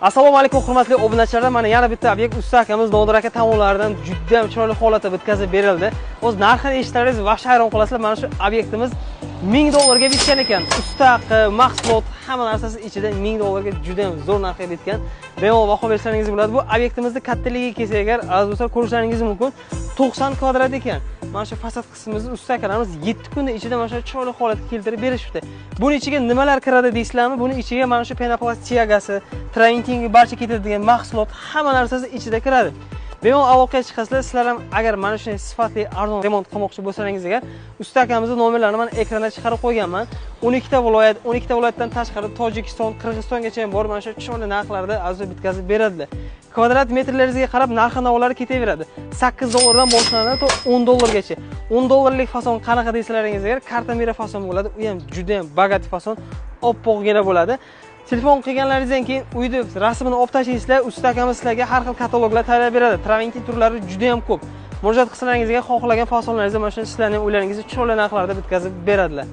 Assalomu alaykum hurmatli obunachilar. Mana yana bitta obyekt usta akamiz Nodir aka tomonidan juda ham chiroyli holatda bitkazib berildi. O'z narxini eshitsangiz vahsh hayron qolasizlar. Mana shu obyektimiz $1000 ga bitgan ekan. Usta haqi, mahsulot, hamma narsasi ichida $1000 ga juda ham zo'r narxga bitgan. Bemalol baho bersangiz bo'ladi. Bu obyektimizni kattaligiga kelsak agar, aziz do'stlar, ko'rishlaringiz mumkin. 90 kvadrat ekan. Mana shu fasad qismimizni usta akalarimiz 7 kunning ichida mana shu chiroyli holatga keltirib berishibdi. Buning ichiga nimalar kiradi deysizlarmi? Buning ichiga mana shu penoplast chiyagasi, travintingi barcha ketadigan mahsulot, hamma narsasi ichida kiradi. Bemalol aloqaga chiqasizlar. Sizlar ham agar mana shunday sifatli arzon remont qilmoqchi bo'lsangiz agar, usta akamizning nomerlarini men ekranda chiqarib qo'yganman. 12 ta viloyat, 12 ta viloyatdan tashqari Tojikiston, Qirg'izistongacha ham bor mana shu chiroyli narxlarda arzon bitkazib beradilar. Kvadrat metrlaringizga qarab narx-navolar ketaveradi. $8 dan boshlanadi to $10 gacha. $10 lik fason qanaqa deysalaringiz agar, kartamira fason bo'ladi. U ham juda ham bagat fason, oppoqgina bo'ladi. Telefon qilganlaringizdan keyin uyda rasmini olib tashlaysizlar, usta akamiz sizlarga har xil kataloglar tayyorlab beradi. Travintin turlari juda ham ko'p. Murojaat qilsalaringizga xohlagan fasonlaringizni mana shu sizlarning uylaringizga chiroyli narxlarda bitkazib beradilar.